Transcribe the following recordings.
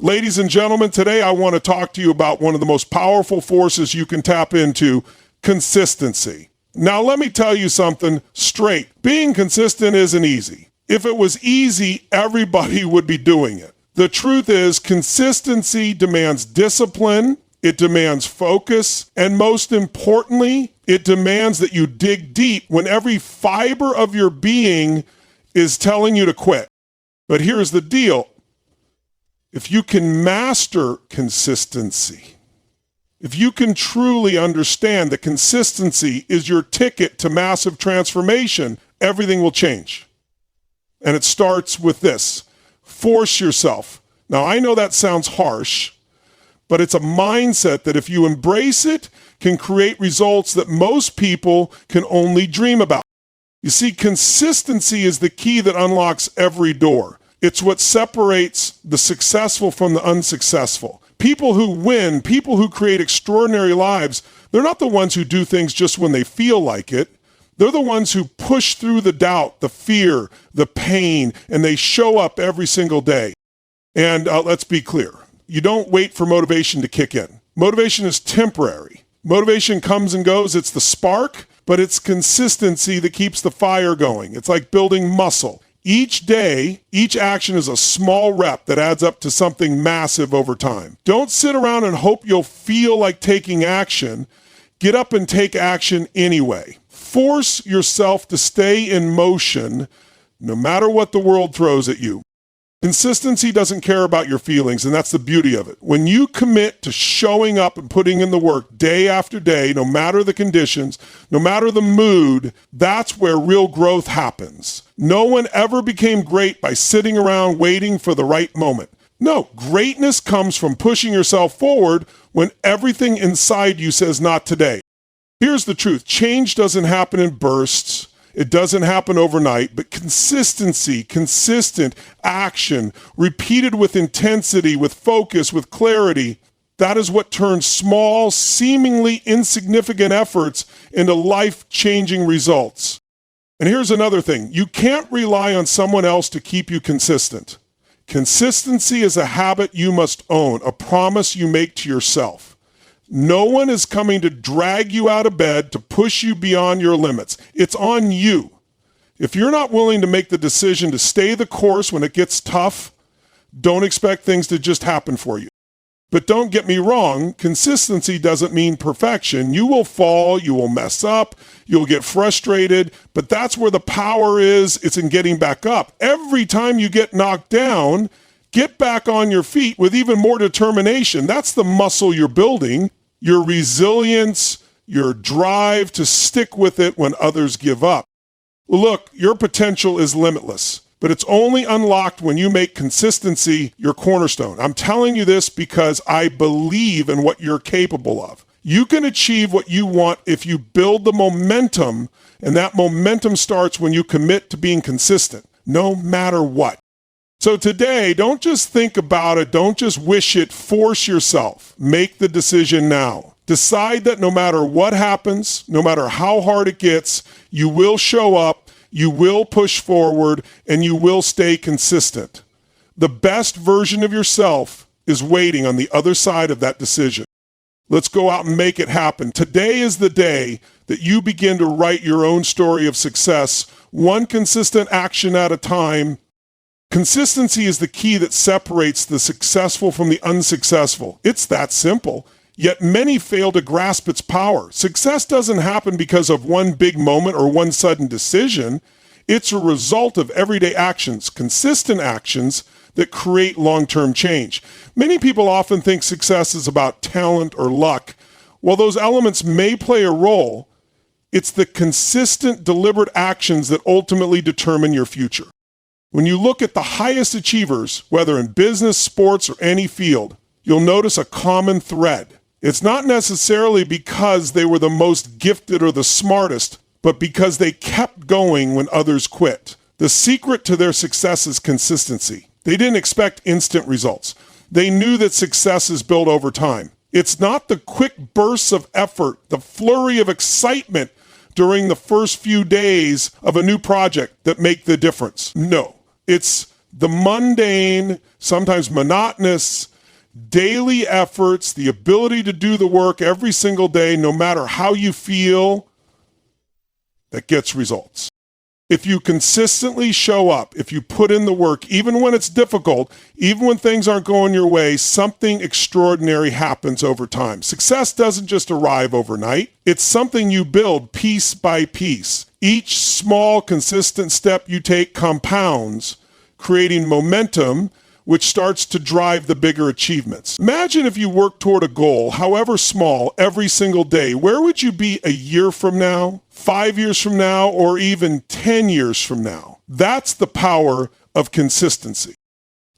Ladies and gentlemen, today I want to talk to you about one of the most powerful forces you can tap into, consistency. Now, let me tell you something straight. Being consistent isn't easy. If it was easy, everybody would be doing it. The truth is, consistency demands discipline, it demands focus, and most importantly, it demands that you dig deep when every fiber of your being is telling you to quit. But here's the deal. If you can master consistency, if you can truly understand that consistency is your ticket to massive transformation, everything will change. And it starts with this: force yourself. Now, I know that sounds harsh, but it's a mindset that if you embrace it, can create results that most people can only dream about. You see, consistency is the key that unlocks every door. It's what separates the successful from the unsuccessful. People who win, people who create extraordinary lives, they're not the ones who do things just when they feel like it. They're the ones who push through the doubt, the fear, the pain, and they show up every single day. And let's be clear. You don't wait for motivation to kick in. Motivation is temporary. Motivation comes and goes. It's the spark, but it's consistency that keeps the fire going. It's like building muscle. Each day, each action is a small rep that adds up to something massive over time. Don't sit around and hope you'll feel like taking action. Get up and take action anyway. Force yourself to stay in motion no matter what the world throws at you. Consistency doesn't care about your feelings, and that's the beauty of it. When you commit to showing up and putting in the work day after day, no matter the conditions, no matter the mood, that's where real growth happens. No one ever became great by sitting around waiting for the right moment. No, greatness comes from pushing yourself forward when everything inside you says not today. Here's the truth. Change doesn't happen in bursts. It doesn't happen overnight, but consistency, consistent action, repeated with intensity, with focus, with clarity, that is what turns small, seemingly insignificant efforts into life-changing results. And here's another thing. You can't rely on someone else to keep you consistent. Consistency is a habit you must own, a promise you make to yourself. No one is coming to drag you out of bed to push you beyond your limits. It's on you. If you're not willing to make the decision to stay the course when it gets tough, don't expect things to just happen for you. But don't get me wrong, consistency doesn't mean perfection. You will fall, you will mess up, you'll get frustrated, but that's where the power is. It's in getting back up. Every time you get knocked down, get back on your feet with even more determination. That's the muscle you're building. Your resilience, your drive to stick with it when others give up. Look, your potential is limitless, but it's only unlocked when you make consistency your cornerstone. I'm telling you this because I believe in what you're capable of. You can achieve what you want if you build the momentum, and that momentum starts when you commit to being consistent, no matter what. So today, don't just think about it, don't just wish it, force yourself. Make the decision now. Decide that no matter what happens, no matter how hard it gets, you will show up, you will push forward, and you will stay consistent. The best version of yourself is waiting on the other side of that decision. Let's go out and make it happen. Today is the day that you begin to write your own story of success, one consistent action at a time. Consistency is the key that separates the successful from the unsuccessful. It's that simple. Yet many fail to grasp its power. Success doesn't happen because of one big moment or one sudden decision. It's a result of everyday actions, consistent actions that create long-term change. Many people often think success is about talent or luck. While those elements may play a role, it's the consistent, deliberate actions that ultimately determine your future. When you look at the highest achievers, whether in business, sports, or any field, you'll notice a common thread. It's not necessarily because they were the most gifted or the smartest, but because they kept going when others quit. The secret to their success is consistency. They didn't expect instant results. They knew that success is built over time. It's not the quick bursts of effort, the flurry of excitement during the first few days of a new project that make the difference. No. It's The mundane, sometimes monotonous, daily efforts, the ability to do the work every single day, no matter how you feel, that gets results. If you consistently show up, if you put in the work, even when it's difficult, even when things aren't going your way, something extraordinary happens over time. Success doesn't just arrive overnight. It's something you build piece by piece. Each small, consistent step you take compounds, creating momentum, which starts to drive the bigger achievements. Imagine if you work toward a goal, however small, every single day. Where would you be a year from now, 5 years from now, or even 10 years from now? That's the power of consistency.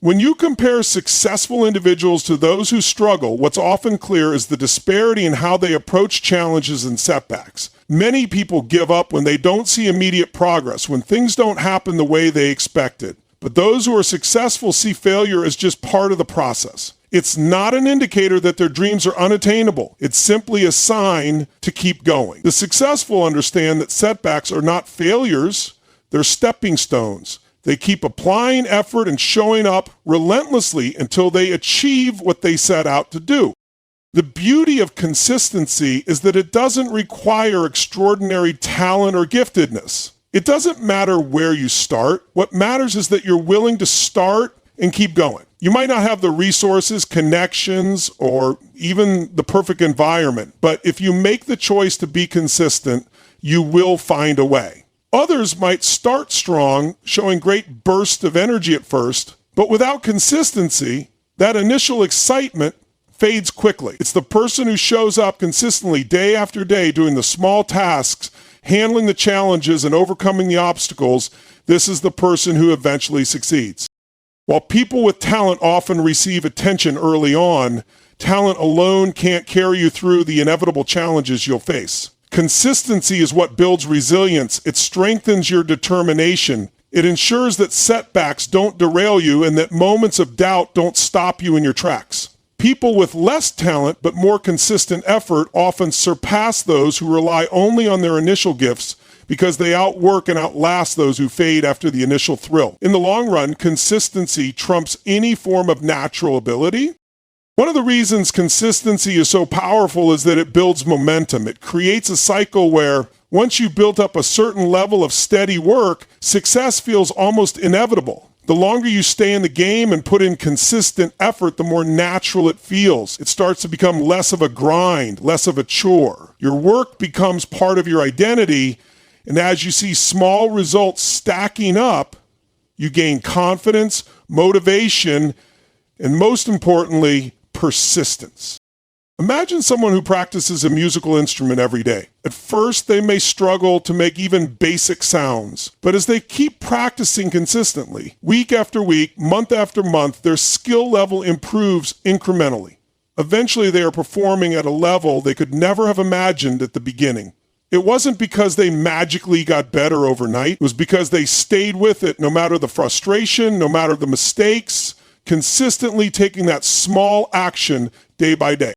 When you compare successful individuals to those who struggle, what's often clear is the disparity in how they approach challenges and setbacks. Many people give up when they don't see immediate progress, when things don't happen the way they expected. But those who are successful see failure as just part of the process. It's not an indicator that their dreams are unattainable. It's simply a sign to keep going. The successful understand that setbacks are not failures, they're stepping stones. They keep applying effort and showing up relentlessly until they achieve what they set out to do. The beauty of consistency is that it doesn't require extraordinary talent or giftedness. It doesn't matter where you start. What matters is that you're willing to start and keep going. You might not have the resources, connections, or even the perfect environment, but if you make the choice to be consistent, you will find a way. Others might start strong, showing great bursts of energy at first, but without consistency, that initial excitement fades quickly. It's the person who shows up consistently day after day doing the small tasks, handling the challenges and overcoming the obstacles. This is the person who eventually succeeds. While people with talent often receive attention early on, talent alone can't carry you through the inevitable challenges you'll face. Consistency is what builds resilience. It strengthens your determination. It ensures that setbacks don't derail you and that moments of doubt don't stop you in your tracks. People with less talent but more consistent effort often surpass those who rely only on their initial gifts because they outwork and outlast those who fade after the initial thrill. In the long run, consistency trumps any form of natural ability. One of the reasons consistency is so powerful is that it builds momentum. It creates a cycle where once you've built up a certain level of steady work, success feels almost inevitable. The longer you stay in the game and put in consistent effort, the more natural it feels. It starts to become less of a grind, less of a chore. Your work becomes part of your identity, and as you see small results stacking up, you gain confidence, motivation, and most importantly, persistence. Imagine someone who practices a musical instrument every day. At first, they may struggle to make even basic sounds, but as they keep practicing consistently, week after week, month after month, their skill level improves incrementally. Eventually, they are performing at a level they could never have imagined at the beginning. It wasn't because they magically got better overnight. It was because they stayed with it no matter the frustration, no matter the mistakes, consistently taking that small action day by day.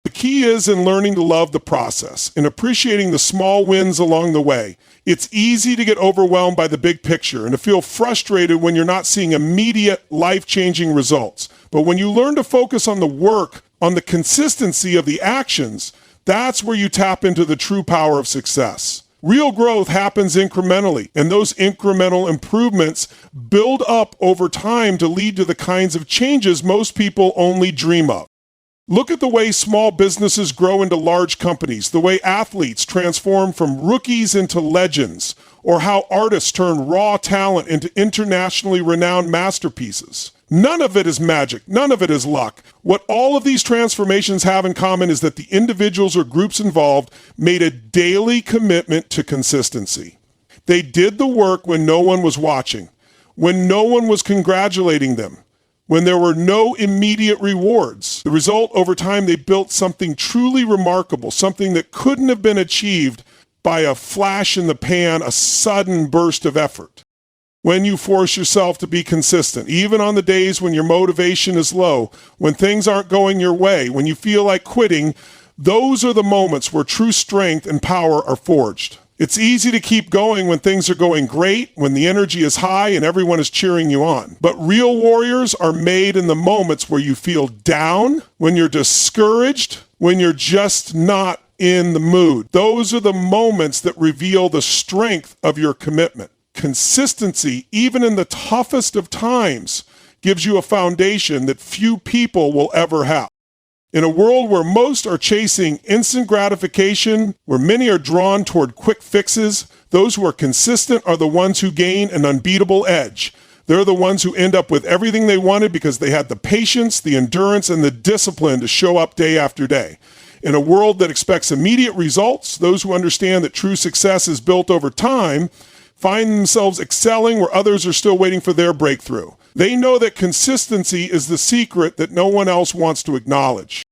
The key is in learning to love the process and appreciating the small wins along the way. It's easy to get overwhelmed by the big picture and to feel frustrated when you're not seeing immediate life-changing results. But when you learn to focus on the work, on the consistency of the actions, that's where you tap into the true power of success. Real growth happens incrementally, and those incremental improvements build up over time to lead to the kinds of changes most people only dream of. Look at the way small businesses grow into large companies, the way athletes transform from rookies into legends, or how artists turn raw talent into internationally renowned masterpieces. None of it is magic. None of it is luck. What all of these transformations have in common is that the individuals or groups involved made a daily commitment to consistency. They did the work when no one was watching, when no one was congratulating them, when there were no immediate rewards. The result, over time, they built something truly remarkable, something that couldn't have been achieved by a flash in the pan, a sudden burst of effort. When you force yourself to be consistent, even on the days when your motivation is low, when things aren't going your way, when you feel like quitting, those are the moments where true strength and power are forged. It's easy to keep going when things are going great, when the energy is high and everyone is cheering you on. But real warriors are made in the moments where you feel down, when you're discouraged, when you're just not in the mood. Those are the moments that reveal the strength of your commitment. Consistency, even in the toughest of times, gives you a foundation that few people will ever have. In a world where most are chasing instant gratification, where many are drawn toward quick fixes, those who are consistent are the ones who gain an unbeatable edge. They're the ones who end up with everything they wanted because they had the patience, the endurance, and the discipline to show up day after day. In a world that expects immediate results, those who understand that true success is built over time find themselves excelling where others are still waiting for their breakthrough. They know that consistency is the secret that no one else wants to acknowledge.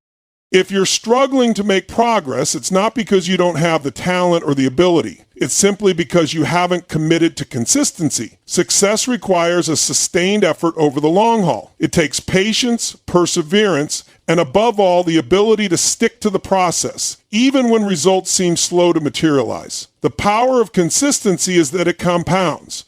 If you're struggling to make progress, it's not because you don't have the talent or the ability. It's simply because you haven't committed to consistency. Success requires a sustained effort over the long haul. It takes patience, perseverance, and above all, the ability to stick to the process, even when results seem slow to materialize. The power of consistency is that it compounds.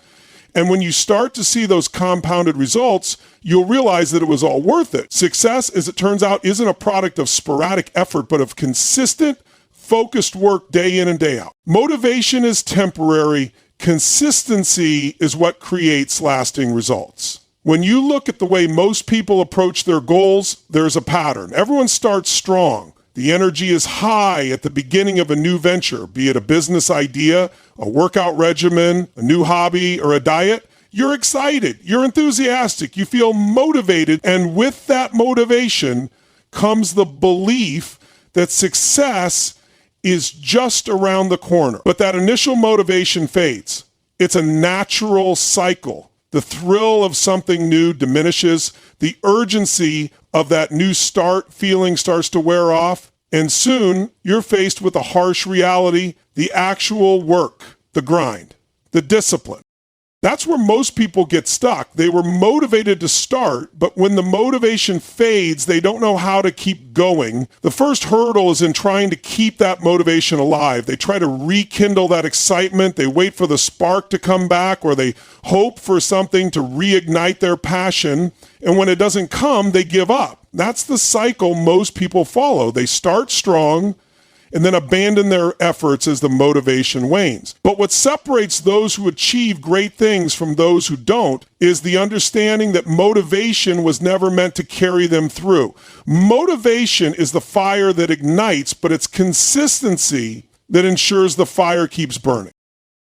And when you start to see those compounded results, you'll realize that it was all worth it. Success, as it turns out, isn't a product of sporadic effort, but of consistent, focused work day in and day out. Motivation is temporary. Consistency is what creates lasting results. When you look at the way most people approach their goals, there's a pattern. Everyone starts strong. The energy is high at the beginning of a new venture, be it a business idea, a workout regimen, a new hobby, or a diet. You're excited, you're enthusiastic, you feel motivated, and with that motivation comes the belief that success is just around the corner. But that initial motivation fades. It's a natural cycle. The thrill of something new diminishes. The urgency of that new start feeling starts to wear off. And soon you're faced with a harsh reality, the actual work, the grind, the discipline. That's where most people get stuck. They were motivated to start, but when the motivation fades, they don't know how to keep going. The first hurdle is in trying to keep that motivation alive. They try to rekindle that excitement. They wait for the spark to come back, or they hope for something to reignite their passion. And when it doesn't come, they give up. That's the cycle most people follow. They start strong and then abandon their efforts as the motivation wanes. But what separates those who achieve great things from those who don't is the understanding that motivation was never meant to carry them through. Motivation is the fire that ignites, but it's consistency that ensures the fire keeps burning.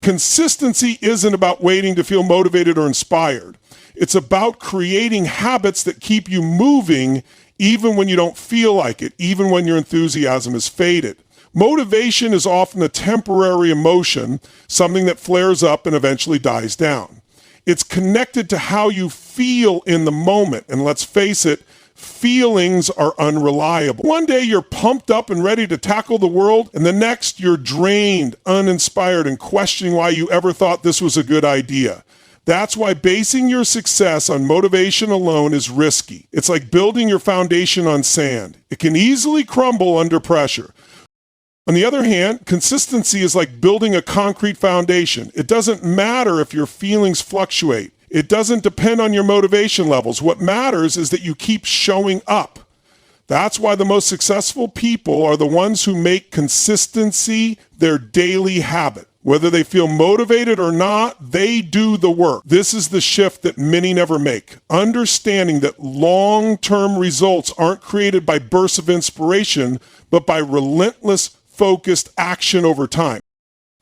Consistency isn't about waiting to feel motivated or inspired. It's about creating habits that keep you moving even when you don't feel like it, even when your enthusiasm is faded. Motivation is often a temporary emotion, something that flares up and eventually dies down. It's connected to how you feel in the moment, and let's face it, feelings are unreliable. One day you're pumped up and ready to tackle the world, and the next you're drained, uninspired, and questioning why you ever thought this was a good idea. That's why basing your success on motivation alone is risky. It's like building your foundation on sand. It can easily crumble under pressure. On the other hand, consistency is like building a concrete foundation. It doesn't matter if your feelings fluctuate. It doesn't depend on your motivation levels. What matters is that you keep showing up. That's why the most successful people are the ones who make consistency their daily habit. Whether they feel motivated or not, they do the work. This is the shift that many never make. Understanding that long-term results aren't created by bursts of inspiration, but by relentless, focused action over time.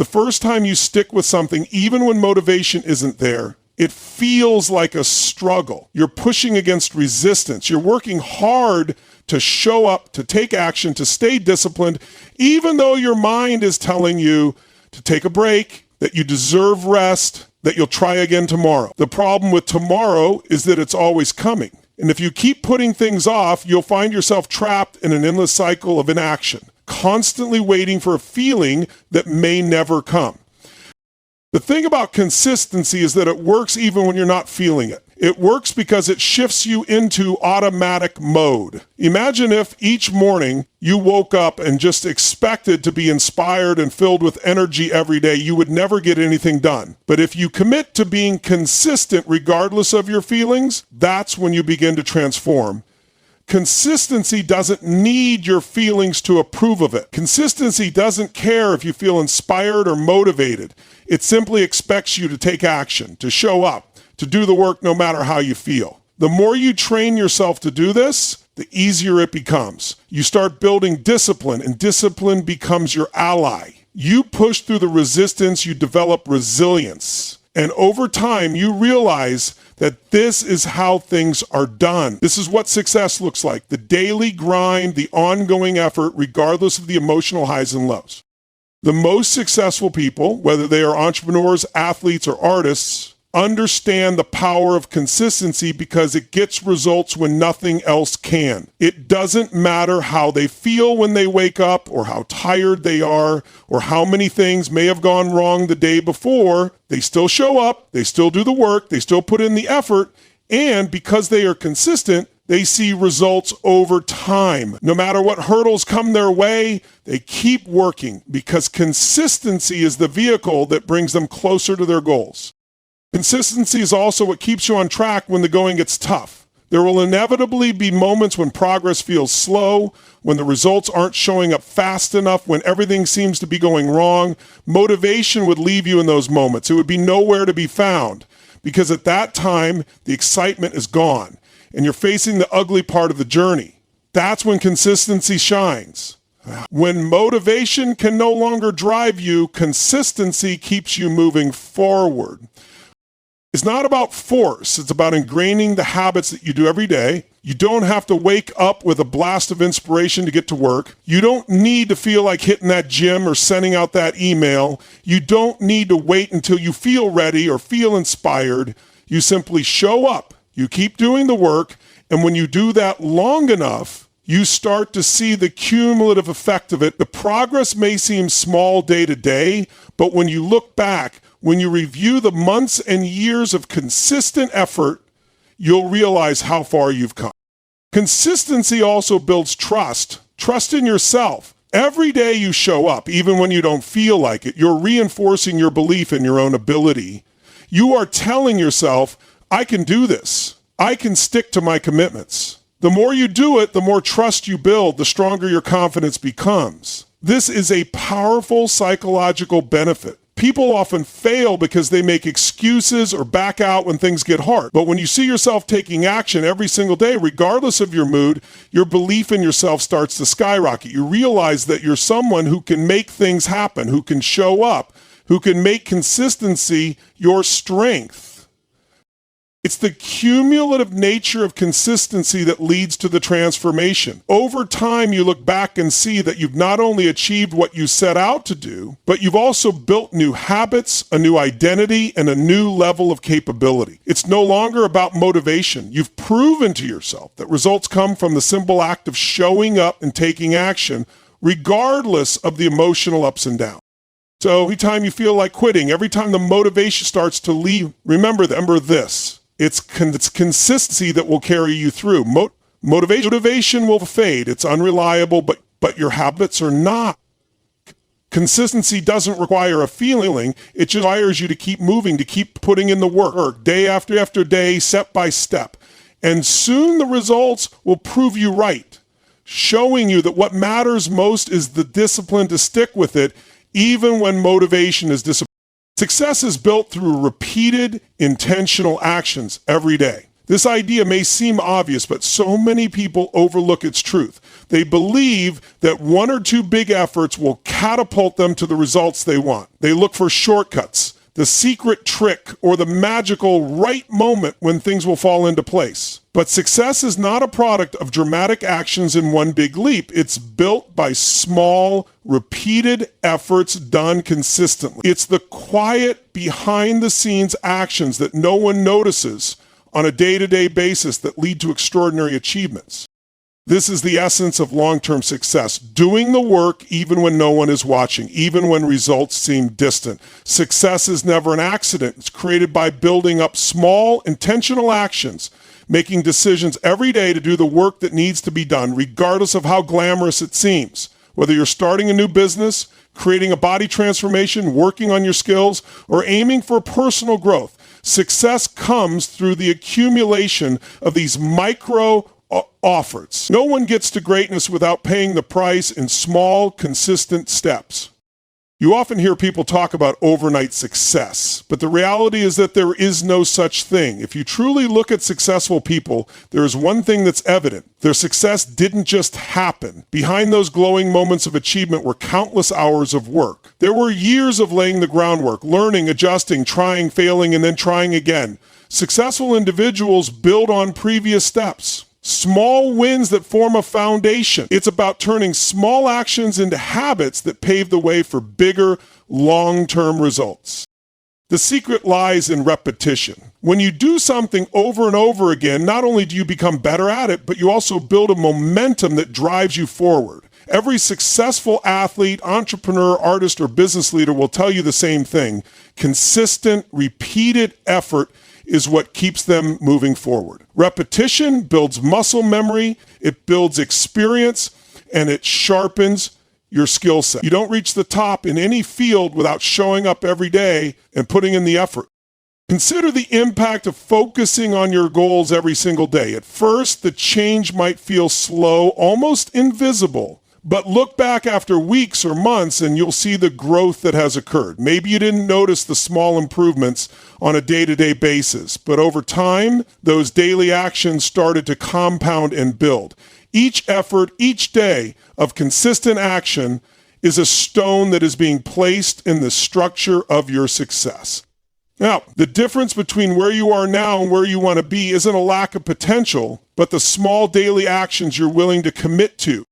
The first time you stick with something, even when motivation isn't there, it feels like a struggle. You're pushing against resistance. You're working hard to show up, to take action, to stay disciplined, even though your mind is telling you to take a break, that you deserve rest, that you'll try again tomorrow. The problem with tomorrow is that it's always coming. And if you keep putting things off, you'll find yourself trapped in an endless cycle of inaction, constantly waiting for a feeling that may never come. The thing about consistency is that it works even when you're not feeling it. It works because it shifts you into automatic mode. Imagine if each morning you woke up and just expected to be inspired and filled with energy every day. You would never get anything done. But if you commit to being consistent regardless of your feelings, that's when you begin to transform. Consistency doesn't need your feelings to approve of it. Consistency doesn't care if you feel inspired or motivated. It simply expects you to take action, to show up, to do the work no matter how you feel. The more you train yourself to do this, the easier it becomes. You start building discipline, and discipline becomes your ally. You push through the resistance, you develop resilience. And over time, you realize that this is how things are done. This is what success looks like. The daily grind, the ongoing effort, regardless of the emotional highs and lows. The most successful people, whether they are entrepreneurs, athletes, or artists, understand the power of consistency because it gets results when nothing else can. It doesn't matter how they feel when they wake up, or how tired they are, or how many things may have gone wrong the day before. They still show up, they still do the work, they still put in the effort, and because they are consistent, they see results over time. No matter what hurdles come their way, they keep working because consistency is the vehicle that brings them closer to their goals. Consistency is also what keeps you on track when the going gets tough. There will inevitably be moments when progress feels slow, when the results aren't showing up fast enough, when everything seems to be going wrong. Motivation would leave you in those moments. It would be nowhere to be found because at that time, the excitement is gone and you're facing the ugly part of the journey. That's when consistency shines. When motivation can no longer drive you, consistency keeps you moving forward. It's not about force. It's about ingraining the habits that you do every day. You don't have to wake up with a blast of inspiration to get to work. You don't need to feel like hitting that gym or sending out that email. You don't need to wait until you feel ready or feel inspired. You simply show up. You keep doing the work. And when you do that long enough, you start to see the cumulative effect of it. The progress may seem small day to day, but when you look back, when you review the months and years of consistent effort, you'll realize how far you've come. Consistency also builds trust in yourself. Every day you show up, even when you don't feel like it, you're reinforcing your belief in your own ability. You are telling yourself, I can do this. I can stick to my commitments. The more you do it, the more trust you build, the stronger your confidence becomes. This is a powerful psychological benefit. People often fail because they make excuses or back out when things get hard. But when you see yourself taking action every single day, regardless of your mood, your belief in yourself starts to skyrocket. You realize that you're someone who can make things happen, who can show up, who can make consistency your strength. It's the cumulative nature of consistency that leads to the transformation. Over time, you look back and see that you've not only achieved what you set out to do, but you've also built new habits, a new identity, and a new level of capability. It's no longer about motivation. You've proven to yourself that results come from the simple act of showing up and taking action, regardless of the emotional ups and downs. So every time you feel like quitting, every time the motivation starts to leave, remember this. It's consistency that will carry you through. Motivation will fade. It's unreliable, but your habits are not. Consistency doesn't require a feeling. It just requires you to keep moving, to keep putting in the work, day after day, step by step. And soon the results will prove you right, showing you that what matters most is the discipline to stick with it, even when motivation is disappointing. Success is built through repeated, intentional actions every day. This idea may seem obvious, but so many people overlook its truth. They believe that one or two big efforts will catapult them to the results they want. They look for shortcuts, the secret trick, or the magical right moment when things will fall into place. But success is not a product of dramatic actions in one big leap. It's built by small, repeated efforts done consistently. It's the quiet, behind-the-scenes actions that no one notices on a day-to-day basis that lead to extraordinary achievements. This is the essence of long-term success, doing the work even when no one is watching, even when results seem distant. Success is never an accident. It's created by building up small, intentional actions, making decisions every day to do the work that needs to be done, regardless of how glamorous it seems. Whether you're starting a new business, creating a body transformation, working on your skills, or aiming for personal growth, success comes through the accumulation of these micro efforts. No one gets to greatness without paying the price in small, consistent steps. You often hear people talk about overnight success, but the reality is that there is no such thing. If you truly look at successful people, there is one thing that's evident. Their success didn't just happen. Behind those glowing moments of achievement were countless hours of work. There were years of laying the groundwork, learning, adjusting, trying, failing, and then trying again. Successful individuals build on previous steps. Small wins that form a foundation. It's about turning small actions into habits that pave the way for bigger, long-term results. The secret lies in repetition. When you do something over and over again, not only do you become better at it, but you also build a momentum that drives you forward. Every successful athlete, entrepreneur, artist, or business leader will tell you the same thing. Consistent, repeated effort is what keeps them moving forward. Repetition builds muscle memory, it builds experience, and it sharpens your skill set. You don't reach the top in any field without showing up every day and putting in the effort. Consider the impact of focusing on your goals every single day. At first, the change might feel slow, almost invisible. But look back after weeks or months and you'll see the growth that has occurred. Maybe you didn't notice the small improvements on a day-to-day basis, but over time, those daily actions started to compound and build. Each effort, each day of consistent action is a stone that is being placed in the structure of your success. Now, the difference between where you are now and where you want to be isn't a lack of potential, but the small daily actions you're willing to commit to.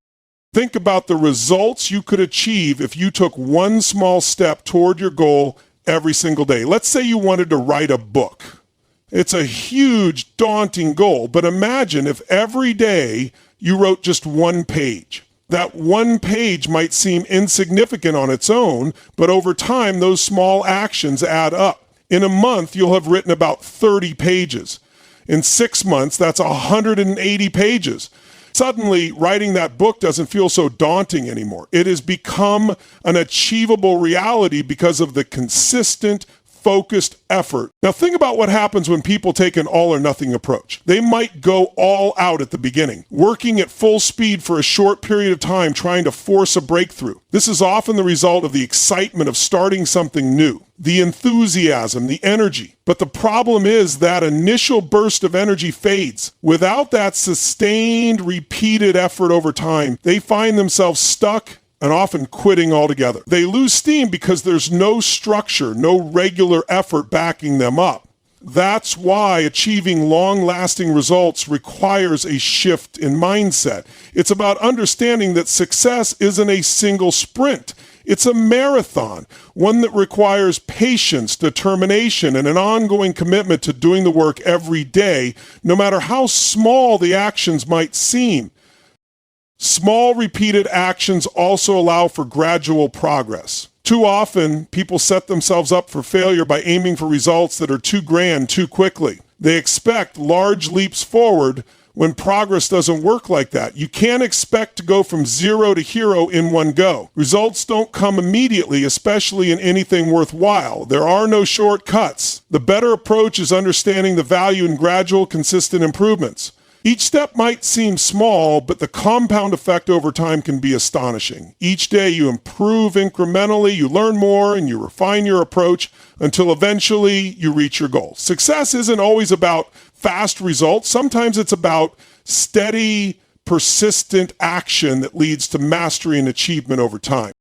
Think about the results you could achieve if you took one small step toward your goal every single day. Let's say you wanted to write a book. It's a huge, daunting goal, but imagine if every day you wrote just one page. That one page might seem insignificant on its own, but over time, those small actions add up. In a month, you'll have written about 30 pages. In 6 months, that's 180 pages. Suddenly, writing that book doesn't feel so daunting anymore. It has become an achievable reality because of the consistent, focused effort. Now, think about what happens when people take an all-or-nothing approach. They might go all out at the beginning, working at full speed for a short period of time, trying to force a breakthrough. This is often the result of the excitement of starting something new, the enthusiasm, the energy. But the problem is that initial burst of energy fades. Without that sustained, repeated effort over time, they find themselves stuck and often quitting altogether. They lose steam because there's no structure, no regular effort backing them up. That's why achieving long-lasting results requires a shift in mindset. It's about understanding that success isn't a single sprint. It's a marathon, one that requires patience, determination, and an ongoing commitment to doing the work every day, no matter how small the actions might seem. Small, repeated actions also allow for gradual progress. Too often, people set themselves up for failure by aiming for results that are too grand too quickly. They expect large leaps forward when progress doesn't work like that. You can't expect to go from zero to hero in one go. Results don't come immediately, especially in anything worthwhile. There are no shortcuts. The better approach is understanding the value in gradual, consistent improvements. Each step might seem small, but the compound effect over time can be astonishing. Each day you improve incrementally, you learn more, and you refine your approach until eventually you reach your goal. Success isn't always about fast results. Sometimes it's about steady, persistent action that leads to mastery and achievement over time.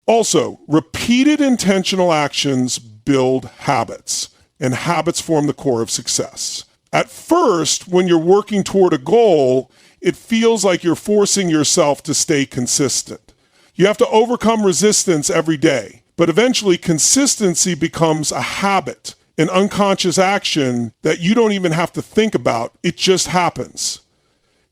Also, repeated intentional actions build habits, and habits form the core of success. At first, when you're working toward a goal, it feels like you're forcing yourself to stay consistent. You have to overcome resistance every day, but eventually consistency becomes a habit, an unconscious action that you don't even have to think about. It just happens.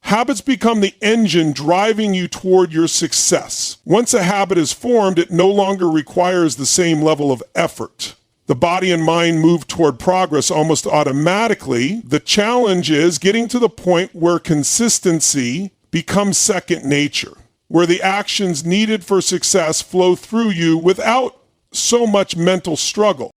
Habits become the engine driving you toward your success. Once a habit is formed, it no longer requires the same level of effort. The body and mind move toward progress almost automatically. The challenge is getting to the point where consistency becomes second nature, where the actions needed for success flow through you without so much mental struggle.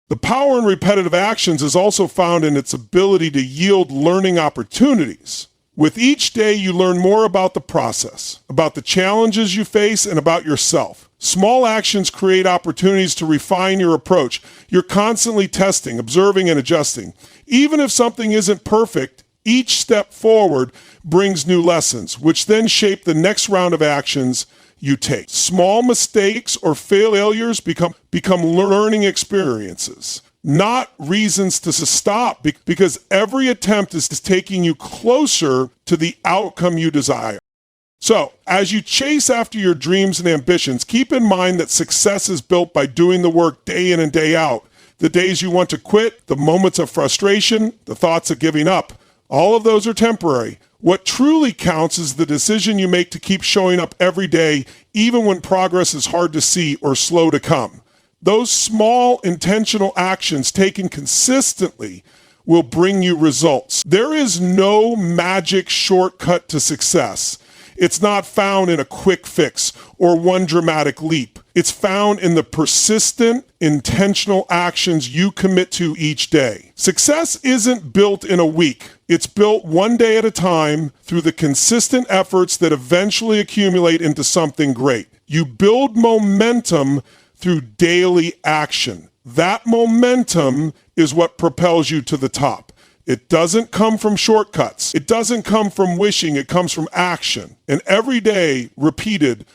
The power in repetitive actions is also found in its ability to yield learning opportunities. With each day, you learn more about the process, about the challenges you face, and about yourself. Small actions create opportunities to refine your approach. You're constantly testing, observing, and adjusting. Even if something isn't perfect, each step forward brings new lessons, which then shape the next round of actions you take. Small mistakes or failures become learning experiences, not reasons to stop, because every attempt is taking you closer to the outcome you desire. So, as you chase after your dreams and ambitions, keep in mind that success is built by doing the work day in and day out. The days you want to quit, the moments of frustration, the thoughts of giving up, all of those are temporary. What truly counts is the decision you make to keep showing up every day, even when progress is hard to see or slow to come. Those small intentional actions taken consistently will bring you results. There is no magic shortcut to success. It's not found in a quick fix or one dramatic leap. It's found in the persistent, intentional actions you commit to each day. Success isn't built in a week. It's built one day at a time through the consistent efforts that eventually accumulate into something great. You build momentum through daily action. That momentum is what propels you to the top. It doesn't come from shortcuts. It doesn't come from wishing. It comes from action. And every day, repeated,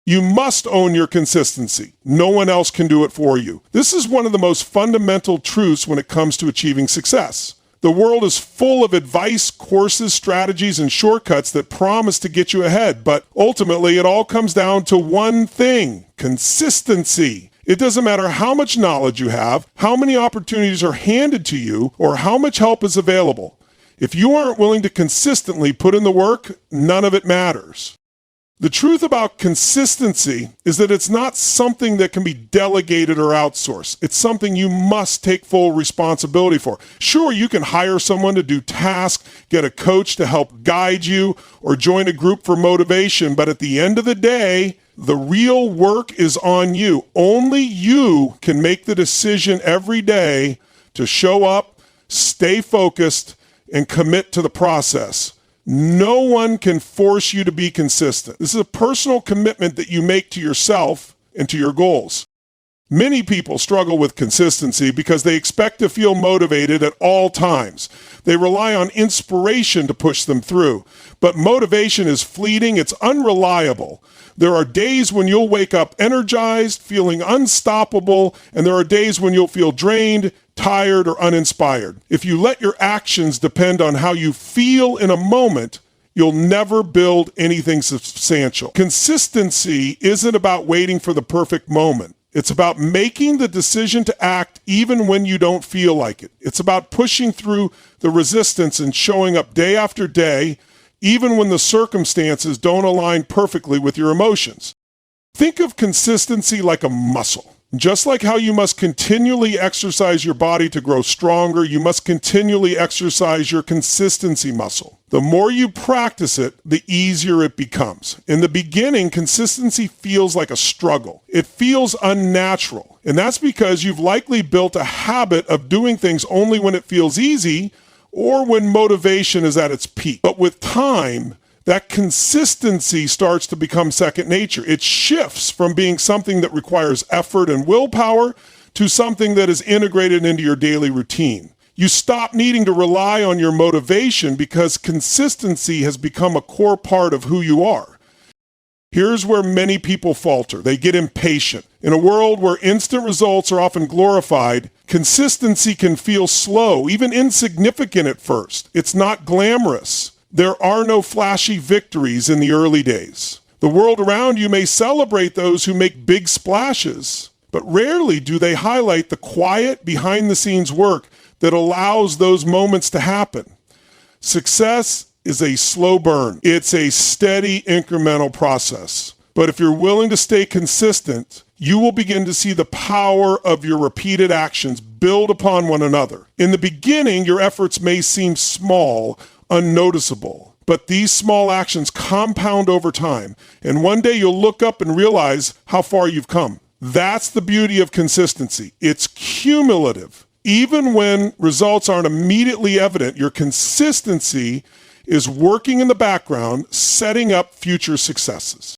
you must own your consistency. No one else can do it for you. This is one of the most fundamental truths when it comes to achieving success. The world is full of advice, courses, strategies, and shortcuts that promise to get you ahead, but ultimately it all comes down to one thing: consistency. It doesn't matter how much knowledge you have, how many opportunities are handed to you, or how much help is available. If you aren't willing to consistently put in the work, none of it matters. The truth about consistency is that it's not something that can be delegated or outsourced. It's something you must take full responsibility for. Sure, you can hire someone to do tasks, get a coach to help guide you, or join a group for motivation, but at the end of the day, the real work is on you. Only you can make the decision every day to show up, stay focused, and commit to the process. No one can force you to be consistent. This is a personal commitment that you make to yourself and to your goals. Many people struggle with consistency because they expect to feel motivated at all times. They rely on inspiration to push them through. But motivation is fleeting, it's unreliable. There are days when you'll wake up energized, feeling unstoppable, and there are days when you'll feel drained, tired, or uninspired. If you let your actions depend on how you feel in a moment, you'll never build anything substantial. Consistency isn't about waiting for the perfect moment. It's about making the decision to act even when you don't feel like it. It's about pushing through the resistance and showing up day after day, even when the circumstances don't align perfectly with your emotions. Think of consistency like a muscle. Just like how you must continually exercise your body to grow stronger, you must continually exercise your consistency muscle. The more you practice it, the easier it becomes. In the beginning, consistency feels like a struggle. It feels unnatural. And that's because you've likely built a habit of doing things only when it feels easy or when motivation is at its peak. But with time, that consistency starts to become second nature. It shifts from being something that requires effort and willpower to something that is integrated into your daily routine. You stop needing to rely on your motivation because consistency has become a core part of who you are. Here's where many people falter. They get impatient. In a world where instant results are often glorified, consistency can feel slow, even insignificant at first. It's not glamorous. There are no flashy victories in the early days. The world around you may celebrate those who make big splashes, but rarely do they highlight the quiet, behind-the-scenes work that allows those moments to happen. Success is a slow burn. It's a steady incremental process. But if you're willing to stay consistent, you will begin to see the power of your repeated actions build upon one another. In the beginning, your efforts may seem small, unnoticeable, but these small actions compound over time. And one day you'll look up and realize how far you've come. That's the beauty of consistency. It's cumulative. Even when results aren't immediately evident, your consistency is working in the background, setting up future successes.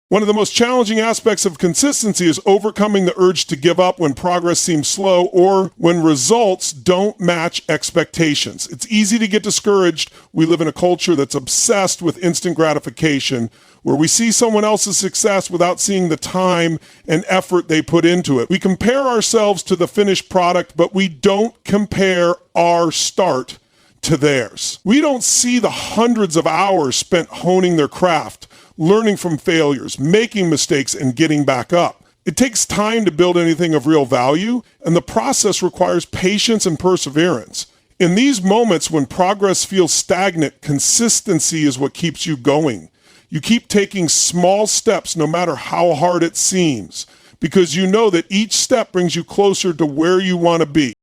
One of the most challenging aspects of consistency is overcoming the urge to give up when progress seems slow or when results don't match expectations. It's easy to get discouraged. We live in a culture that's obsessed with instant gratification, where we see someone else's success without seeing the time and effort they put into it. We compare ourselves to the finished product, but we don't compare our start to theirs. We don't see the hundreds of hours spent honing their craft, learning from failures, making mistakes, and getting back up. It takes time to build anything of real value, and the process requires patience and perseverance. In these moments when progress feels stagnant, consistency is what keeps you going. You keep taking small steps no matter how hard it seems, because you know that each step brings you closer to where you want to be.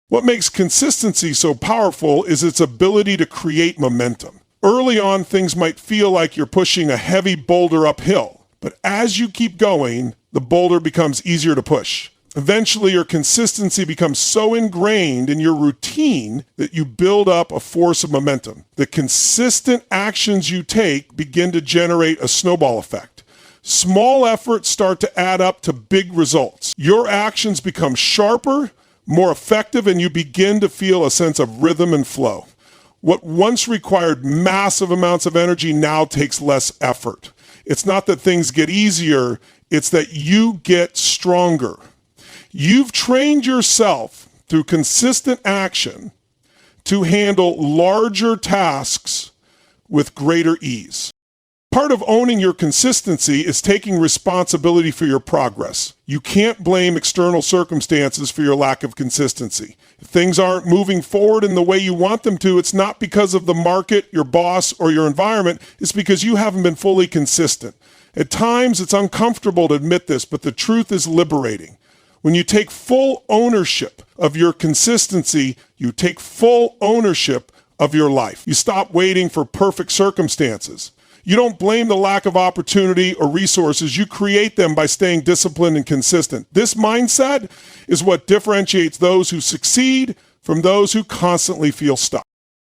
What makes consistency so powerful is its ability to create momentum. Early on, things might feel like you're pushing a heavy boulder uphill, but as you keep going, the boulder becomes easier to push. Eventually, your consistency becomes so ingrained in your routine that you build up a force of momentum. The consistent actions you take begin to generate a snowball effect. Small efforts start to add up to big results. Your actions become sharper, more effective, and you begin to feel a sense of rhythm and flow. What once required massive amounts of energy now takes less effort. It's not that things get easier, it's that you get stronger. You've trained yourself through consistent action to handle larger tasks with greater ease. Part of owning your consistency is taking responsibility for your progress. You can't blame external circumstances for your lack of consistency. If things aren't moving forward in the way you want them to, it's not because of the market, your boss, or your environment. It's because you haven't been fully consistent. At times, it's uncomfortable to admit this, but the truth is liberating. When you take full ownership of your consistency, you take full ownership of your life. You stop waiting for perfect circumstances. You don't blame the lack of opportunity or resources. You create them by staying disciplined and consistent. This mindset is what differentiates those who succeed from those who constantly feel stuck.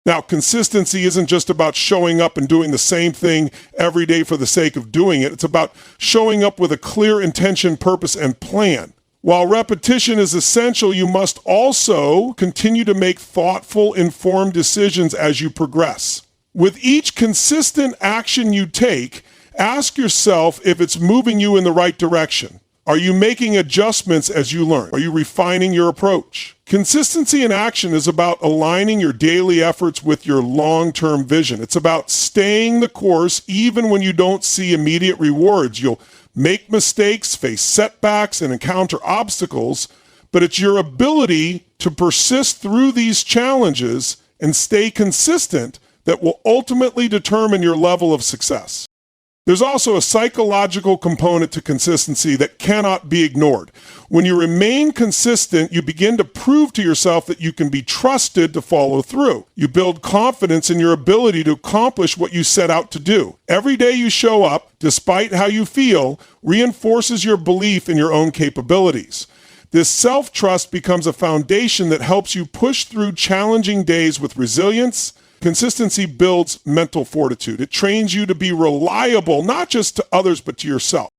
Now, consistency isn't just about showing up and doing the same thing every day for the sake of doing it. It's about showing up with a clear intention, purpose, and plan. While repetition is essential, you must also continue to make thoughtful, informed decisions as you progress. With each consistent action you take, ask yourself if it's moving you in the right direction. Are you making adjustments as you learn? Are you refining your approach? Consistency in action is about aligning your daily efforts with your long-term vision. It's about staying the course even when you don't see immediate rewards. You'll make mistakes, face setbacks, and encounter obstacles, but it's your ability to persist through these challenges and stay consistent that will ultimately determine your level of success. There's also a psychological component to consistency that cannot be ignored. When you remain consistent, you begin to prove to yourself that you can be trusted to follow through. You build confidence in your ability to accomplish what you set out to do. Every day you show up, despite how you feel, reinforces your belief in your own capabilities. This self-trust becomes a foundation that helps you push through challenging days with resilience. Consistency builds mental fortitude. It trains you to be reliable, not just to others, but to yourself.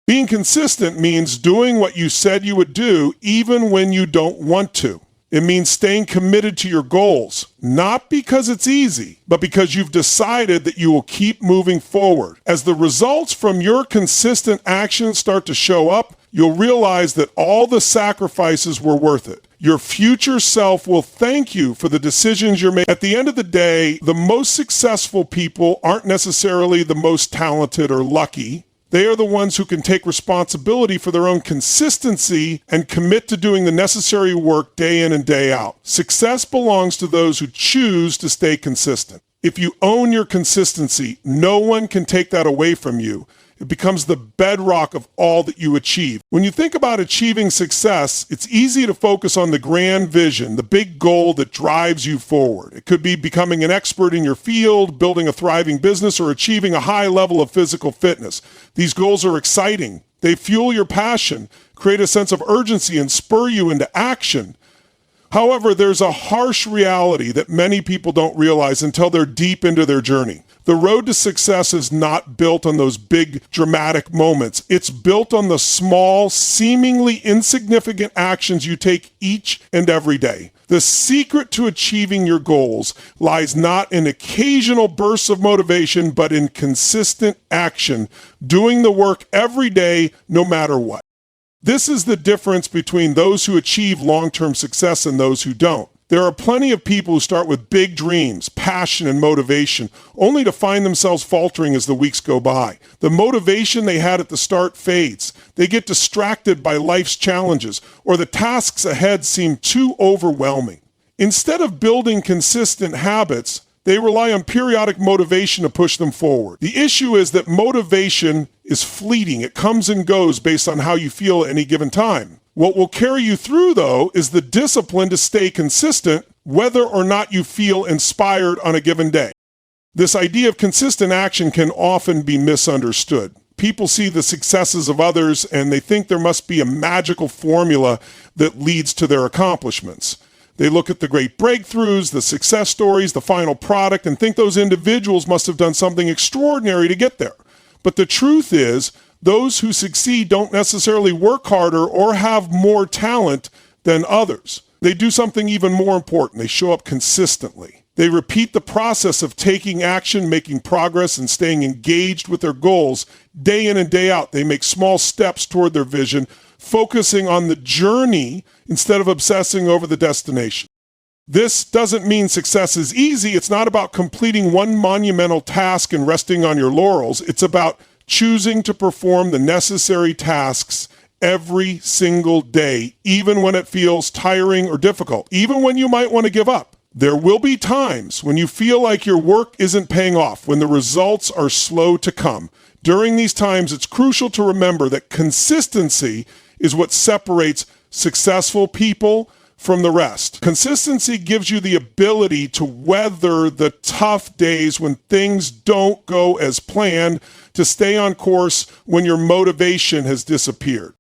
Being consistent means doing what you said you would do, even when you don't want to. It means staying committed to your goals, not because it's easy, but because you've decided that you will keep moving forward. As the results from your consistent actions start to show up, you'll realize that all the sacrifices were worth it. Your future self will thank you for the decisions you're making. At the end of the day, the most successful people aren't necessarily the most talented or lucky. They are the ones who can take responsibility for their own consistency and commit to doing the necessary work day in and day out. Success belongs to those who choose to stay consistent. If you own your consistency, no one can take that away from you. It becomes the bedrock of all that you achieve. When you think about achieving success, it's easy to focus on the grand vision, the big goal that drives you forward. It could be becoming an expert in your field, building a thriving business, or achieving a high level of physical fitness. These goals are exciting. They fuel your passion, create a sense of urgency, and spur you into action. However, there's a harsh reality that many people don't realize until they're deep into their journey. The road to success is not built on those big, dramatic moments. It's built on the small, seemingly insignificant actions you take each and every day. The secret to achieving your goals lies not in occasional bursts of motivation, but in consistent action, doing the work every day, no matter what. This is the difference between those who achieve long-term success and those who don't. There are plenty of people who start with big dreams, passion, and motivation, only to find themselves faltering as the weeks go by. The motivation they had at the start fades. They get distracted by life's challenges, or the tasks ahead seem too overwhelming. Instead of building consistent habits, they rely on periodic motivation to push them forward. The issue is that motivation is fleeting. It comes and goes based on how you feel at any given time. What will carry you through, though, is the discipline to stay consistent, whether or not you feel inspired on a given day. This idea of consistent action can often be misunderstood. People see the successes of others and they think there must be a magical formula that leads to their accomplishments. They look at the great breakthroughs, the success stories, the final product, and think those individuals must have done something extraordinary to get there. But the truth is, those who succeed don't necessarily work harder or have more talent than others. They do something even more important. They show up consistently. They repeat the process of taking action, making progress, and staying engaged with their goals day in and day out. They make small steps toward their vision, focusing on the journey instead of obsessing over the destination. This doesn't mean success is easy. It's not about completing one monumental task and resting on your laurels. It's about choosing to perform the necessary tasks every single day, even when it feels tiring or difficult, even when you might want to give up. There will be times when you feel like your work isn't paying off, when the results are slow to come. During these times, it's crucial to remember that consistency is what separates successful people from the rest. Consistency gives you the ability to weather the tough days when things don't go as planned, to stay on course when your motivation has disappeared.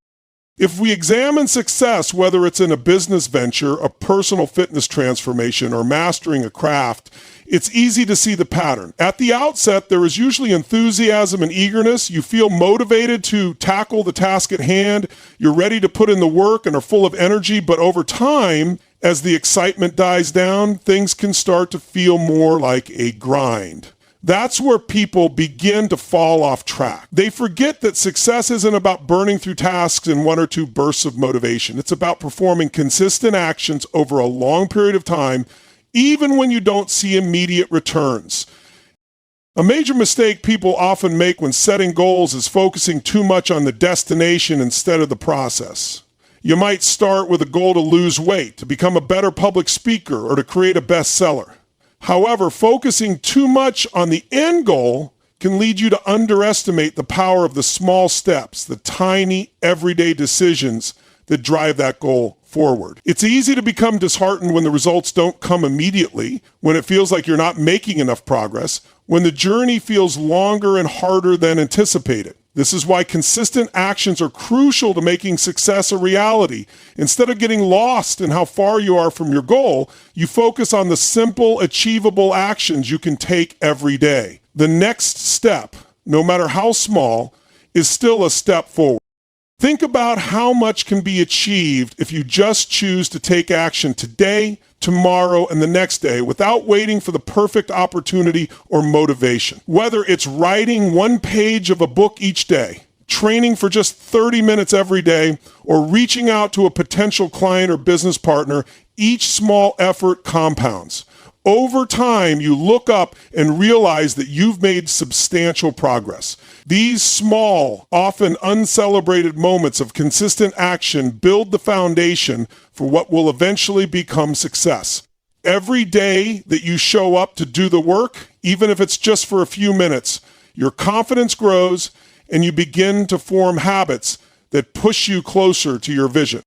If we examine success, whether it's in a business venture, a personal fitness transformation, or mastering a craft, it's easy to see the pattern. At the outset, there is usually enthusiasm and eagerness. You feel motivated to tackle the task at hand. You're ready to put in the work and are full of energy. But over time, as the excitement dies down, things can start to feel more like a grind. That's where people begin to fall off track. They forget that success isn't about burning through tasks in one or two bursts of motivation. It's about performing consistent actions over a long period of time, even when you don't see immediate returns. A major mistake people often make when setting goals is focusing too much on the destination instead of the process. You might start with a goal to lose weight, to become a better public speaker, or to create a bestseller. However, focusing too much on the end goal can lead you to underestimate the power of the small steps, the tiny, everyday decisions that drive that goal forward. It's easy to become disheartened when the results don't come immediately, when it feels like you're not making enough progress, when the journey feels longer and harder than anticipated. This is why consistent actions are crucial to making success a reality. Instead of getting lost in how far you are from your goal, you focus on the simple, achievable actions you can take every day. The next step, no matter how small, is still a step forward. Think about how much can be achieved if you just choose to take action today, tomorrow, and the next day without waiting for the perfect opportunity or motivation. Whether it's writing one page of a book each day, training for just 30 minutes every day, or reaching out to a potential client or business partner, each small effort compounds. Over time, you look up and realize that you've made substantial progress. These small, often uncelebrated moments of consistent action build the foundation for what will eventually become success. Every day that you show up to do the work, even if it's just for a few minutes, your confidence grows and you begin to form habits that push you closer to your vision.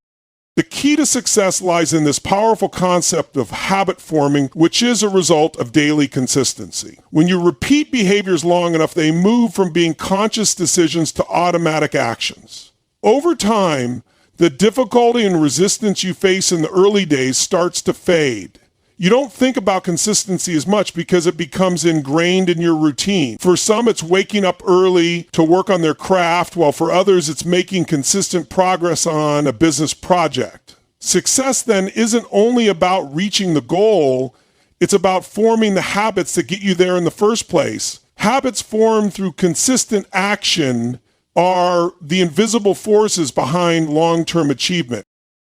The key to success lies in this powerful concept of habit forming, which is a result of daily consistency. When you repeat behaviors long enough, they move from being conscious decisions to automatic actions. Over time, the difficulty and resistance you face in the early days starts to fade. You don't think about consistency as much because it becomes ingrained in your routine. For some, it's waking up early to work on their craft, while for others, it's making consistent progress on a business project. Success then isn't only about reaching the goal, it's about forming the habits that get you there in the first place. Habits formed through consistent action are the invisible forces behind long-term achievement.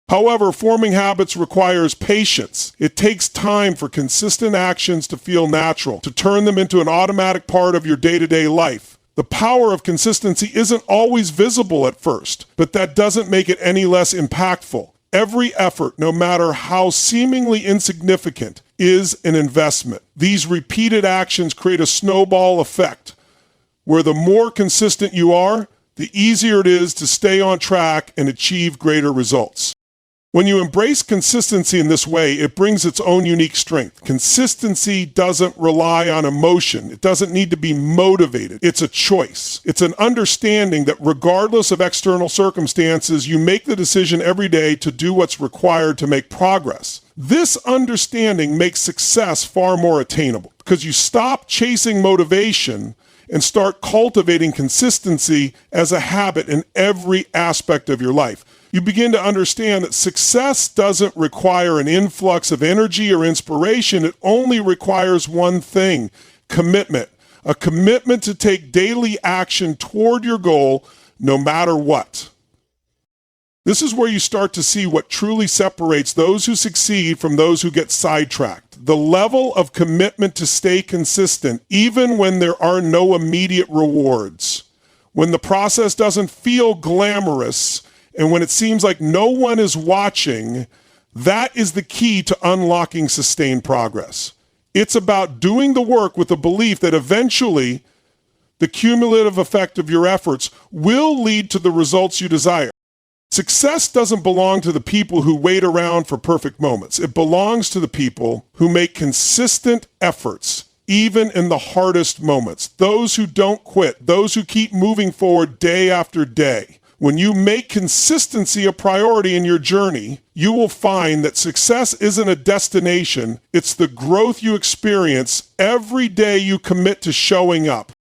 However, forming habits requires patience. It takes time for consistent actions to feel natural, to turn them into an automatic part of your day-to-day life. The power of consistency isn't always visible at first, but that doesn't make it any less impactful. Every effort, no matter how seemingly insignificant, is an investment. These repeated actions create a snowball effect, where the more consistent you are, the easier it is to stay on track and achieve greater results. When you embrace consistency in this way, it brings its own unique strength. Consistency doesn't rely on emotion. It doesn't need to be motivated. It's a choice. It's an understanding that regardless of external circumstances, you make the decision every day to do what's required to make progress. This understanding makes success far more attainable because you stop chasing motivation and start cultivating consistency as a habit in every aspect of your life. You begin to understand that success doesn't require an influx of energy or inspiration. It only requires one thing: commitment. A commitment to take daily action toward your goal, no matter what. This is where you start to see what truly separates those who succeed from those who get sidetracked. The level of commitment to stay consistent, even when there are no immediate rewards. When the process doesn't feel glamorous, and when it seems like no one is watching, that is the key to unlocking sustained progress. It's about doing the work with the belief that eventually the cumulative effect of your efforts will lead to the results you desire. Success doesn't belong to the people who wait around for perfect moments. It belongs to the people who make consistent efforts, even in the hardest moments. Those who don't quit, those who keep moving forward day after day. When you make consistency a priority in your journey, you will find that success isn't a destination, it's the growth you experience every day you commit to showing up.